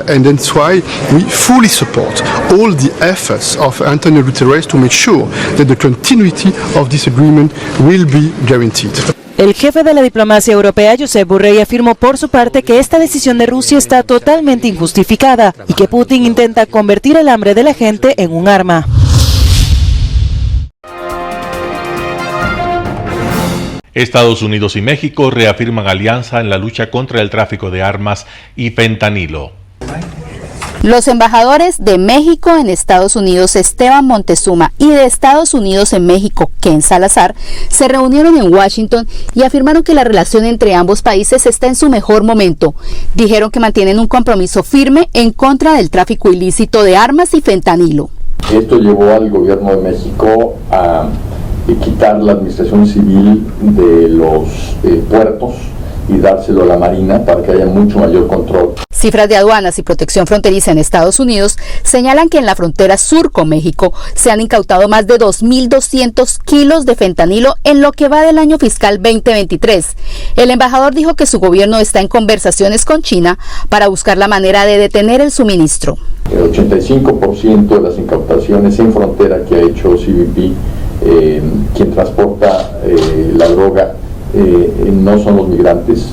And that's why we fully support all the efforts of Antonio Guterres to make sure that the continuity of this agreement will be guaranteed. El jefe de la diplomacia europea, Josep Borrell, afirmó por su parte que esta decisión de Rusia está totalmente injustificada y que Putin intenta convertir el hambre de la gente en un arma. Estados Unidos y México reafirman alianza en la lucha contra el tráfico de armas y fentanilo. Los embajadores de México en Estados Unidos, Esteban Montezuma, y de Estados Unidos en México, Ken Salazar, se reunieron en Washington y afirmaron que la relación entre ambos países está en su mejor momento. Dijeron que mantienen un compromiso firme en contra del tráfico ilícito de armas y fentanilo. Esto llevó al gobierno de México a quitar la administración civil de los puertos y dárselo a la Marina para que haya mucho mayor control. Cifras de aduanas y protección fronteriza en Estados Unidos señalan que en la frontera sur con México se han incautado más de 2.200 kilos de fentanilo en lo que va del año fiscal 2023. El embajador dijo que su gobierno está en conversaciones con China para buscar la manera de detener el suministro. El 85% de las incautaciones en frontera que ha hecho CBP, quien transporta la droga, no son los migrantes,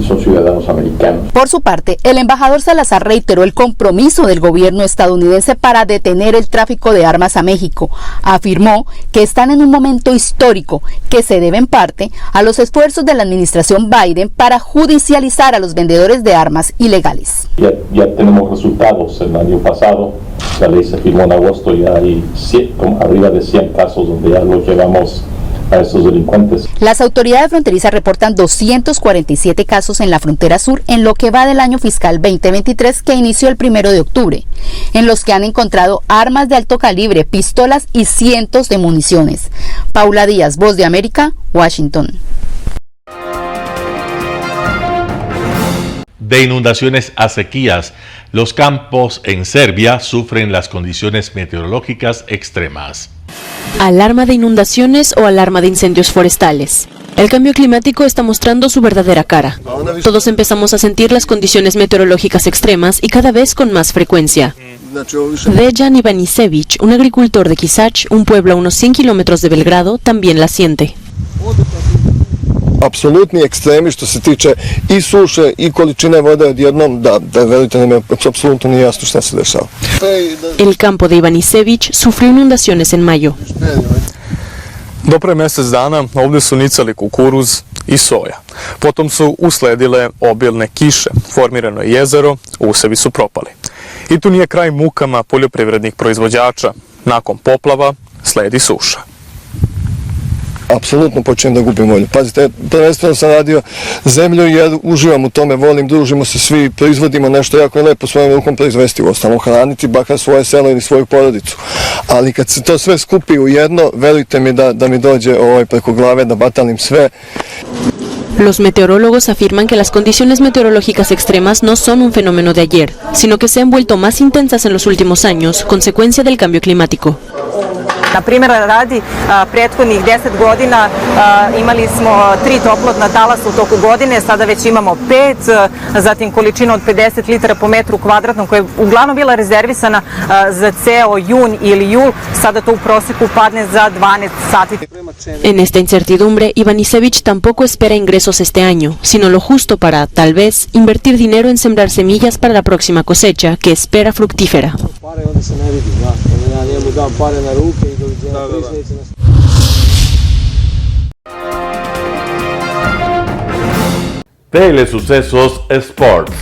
son ciudadanos americanos. Por su parte, el embajador Salazar reiteró el compromiso del gobierno estadounidense para detener el tráfico de armas a México. Afirmó que están en un momento histórico que se debe en parte a los esfuerzos de la administración Biden para judicializar a los vendedores de armas ilegales. Ya tenemos resultados. El año pasado la ley se firmó en agosto y hay arriba de 100 casos donde ya los llevamos a estos delincuentes. Las autoridades fronterizas reportan 247 casos en la frontera sur en lo que va del año fiscal 2023 que inició el 1 de octubre, en los que han encontrado armas de alto calibre, pistolas y cientos de municiones. Paula Díaz, Voz de América, Washington. De inundaciones a sequías, los campos en Serbia sufren las condiciones meteorológicas extremas. ¿Alarma de inundaciones o alarma de incendios forestales? El cambio climático está mostrando su verdadera cara. Todos empezamos a sentir las condiciones meteorológicas extremas y cada vez con más frecuencia. Dejan Ivanisević, un agricultor de Kisač, un pueblo a unos 100 kilómetros de Belgrado, también la siente. Apsolutni ekstremi što se tiče i suše i količine vode odjednom, da verujte nam, apsolutno nije jasno šta se dešava. El campo de Ivanisević sufrió inundaciones en mayo. Do pre mjesec dana ovdje su nicali kukuruz i soja. Potom su usledile obilne kiše, formirano je jezero, usevi su propali. I tu nije kraj mukama poljoprivrednih proizvođača. Nakon poplava sledi suša. Apsolutno počinjem da gubim volju. Pazite, prvenstveno sam radio zemlju jer uživam u tome, volim, družimo se svi, proizvodimo nešto jako lepo svojom rukom proizvesti, uostalom hraniti bakar svoje selo ili svoju porodicu. Ali kad se to sve skupi u jedno, verujte mi da mi dođe preko glave, da batalim sve. Los meteorólogos afirman que las condiciones meteorológicas extremas no son un fenómeno de ayer, sino que se han vuelto más intensas en los últimos años, consecuencia del cambio climático. Na primjer radi, prethodnih 10 godina imali smo 3 toplotna talasa u toku godine, sada već imamo 5, zatim količina od 50 litara po metru kvadratnom koja je uglavnom bila rezervisana za ceo jun ili jul, sada to u proseku padne za 12 sati. En esta incertidumbre, Ivanisević tampoco espera ingresos este año, sino lo justo para, tal vez, invertir dinero en sembrar semillas para la próxima cosecha, que espera fructífera. Telesucesos Sports.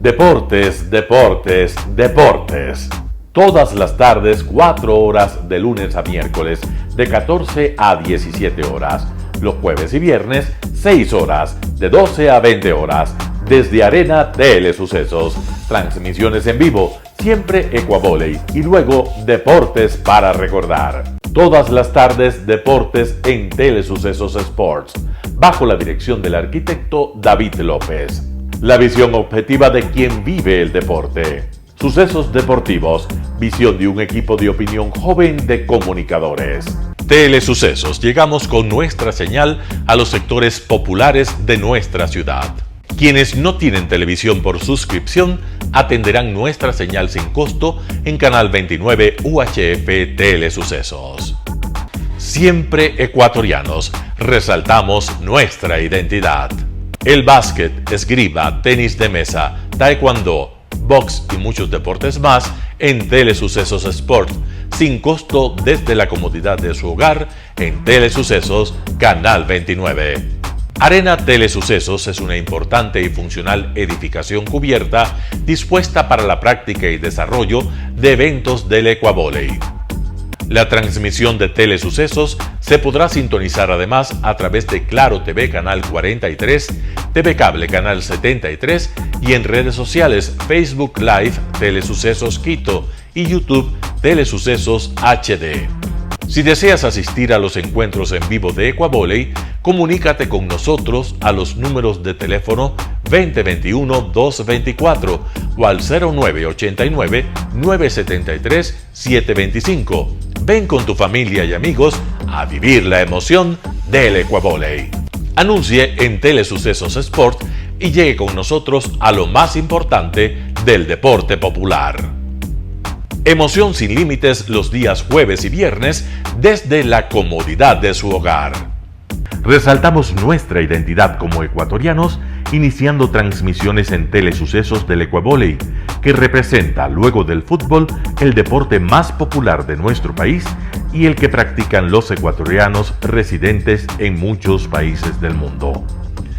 Deportes, deportes, deportes. Todas las tardes, 4 horas de lunes a miércoles, de 14 a 17 horas. Los jueves y viernes, 6 horas, de 12 a 20 horas. Desde Arena Telesucesos. Transmisiones en vivo, siempre Ecuavoley y luego Deportes para recordar. Todas las tardes, deportes en Telesucesos Sports, bajo la dirección del arquitecto David López. La visión objetiva de quien vive el deporte. Sucesos deportivos, visión de un equipo de opinión joven de comunicadores. Telesucesos, llegamos con nuestra señal a los sectores populares de nuestra ciudad. Quienes no tienen televisión por suscripción atenderán nuestra señal sin costo en Canal 29 UHF Telesucesos. siempre ecuatorianos, resaltamos nuestra identidad. El básquet, esgrima, tenis de mesa, taekwondo, box y muchos deportes más en Telesucesos Sport, sin costo desde la comodidad de su hogar en Telesucesos Canal 29. Arena Telesucesos es una importante y funcional edificación cubierta dispuesta para la práctica y desarrollo de eventos del Ecuavóley. La transmisión de Telesucesos se podrá sintonizar además a través de Claro TV Canal 43, TV Cable Canal 73 y en redes sociales Facebook Live Telesucesos Quito y YouTube Telesucesos HD. Si deseas asistir a los encuentros en vivo de Ecuavóley, comunícate con nosotros a los números de teléfono 2021-224 o al 0989-973-725. Ven con tu familia y amigos a vivir la emoción del Ecuavóley. Anuncie en Telesucesos Sport y llegue con nosotros a lo más importante del deporte popular. Emoción sin límites los días jueves y viernes desde la comodidad de su hogar. Resaltamos nuestra identidad como ecuatorianos iniciando transmisiones en Telesucesos del Ecuavóley, que representa, luego del fútbol, el deporte más popular de nuestro país y el que practican los ecuatorianos residentes en muchos países del mundo.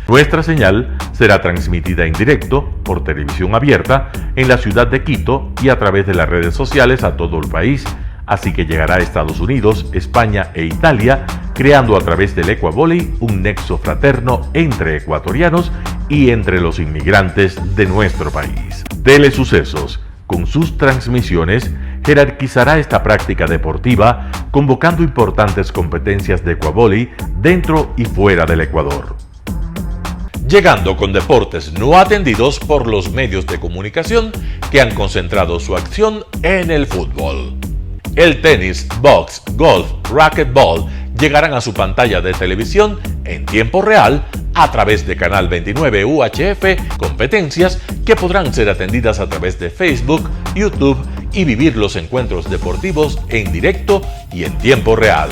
Nuestra señal será transmitida en directo por televisión abierta en la ciudad de Quito y a través de las redes sociales a todo el país, así que llegará a Estados Unidos, España e Italia, creando a través del Ecuavóley un nexo fraterno entre ecuatorianos y entre los inmigrantes de nuestro país. Telesucesos, con sus transmisiones, jerarquizará esta práctica deportiva, convocando importantes competencias de Ecuavóley dentro y fuera del Ecuador. Llegando con deportes no atendidos por los medios de comunicación que han concentrado su acción en el fútbol. El tenis, box, golf, racquetball llegarán a su pantalla de televisión en tiempo real a través de Canal 29 UHF, competencias que podrán ser atendidas a través de Facebook, YouTube y vivir los encuentros deportivos en directo y en tiempo real.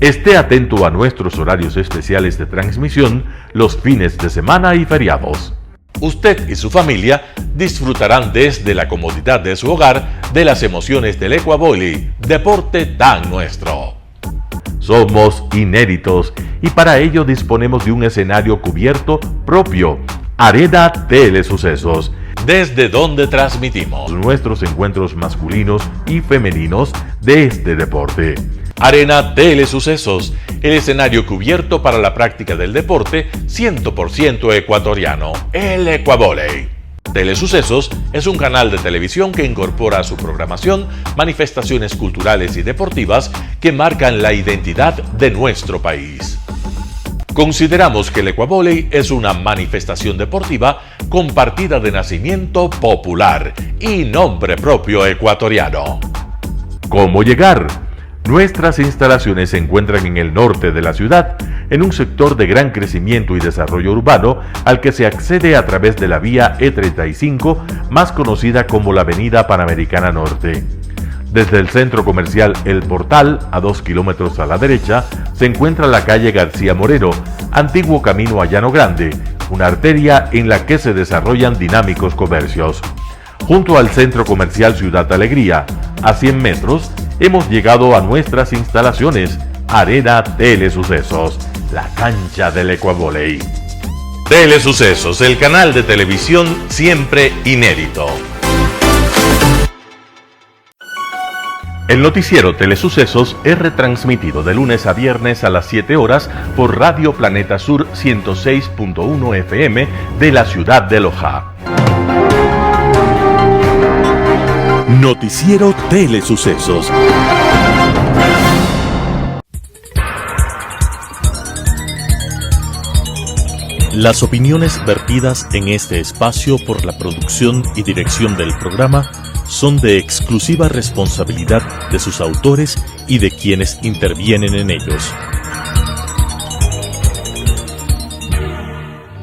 Esté atento a nuestros horarios especiales de transmisión los fines de semana y feriados. Usted y su familia disfrutarán desde la comodidad de su hogar de las emociones del Ecuavóley, deporte tan nuestro. Somos inéditos y para ello disponemos de un escenario cubierto propio, Arena Telesucesos, desde donde transmitimos nuestros encuentros masculinos y femeninos de este deporte. Arena Telesucesos, el escenario cubierto para la práctica del deporte 100% ecuatoriano, el Ecuavóley. Telesucesos es un canal de televisión que incorpora a su programación manifestaciones culturales y deportivas que marcan la identidad de nuestro país. Consideramos que el Ecuavóley es una manifestación deportiva con partida de nacimiento popular y nombre propio ecuatoriano. ¿Cómo llegar? Nuestras instalaciones se encuentran en el norte de la ciudad, en un sector de gran crecimiento y desarrollo urbano al que se accede a través de la vía E35, más conocida como la Avenida Panamericana Norte. Desde el centro comercial El Portal, a 2 kilómetros a la derecha, se encuentra la calle García Moreno, antiguo camino a Llano Grande, una arteria en la que se desarrollan dinámicos comercios. Junto al centro comercial Ciudad Alegría, a 100 metros, hemos llegado a nuestras instalaciones, Arena Telesucesos, la cancha del Ecuavóley. Telesucesos, el canal de televisión siempre inédito. El noticiero Telesucesos es retransmitido de lunes a viernes a las 7 horas por Radio Planeta Sur 106.1 FM de la ciudad de Loja. Noticiero Telesucesos. Las opiniones vertidas en este espacio por la producción y dirección del programa son de exclusiva responsabilidad de sus autores y de quienes intervienen en ellos.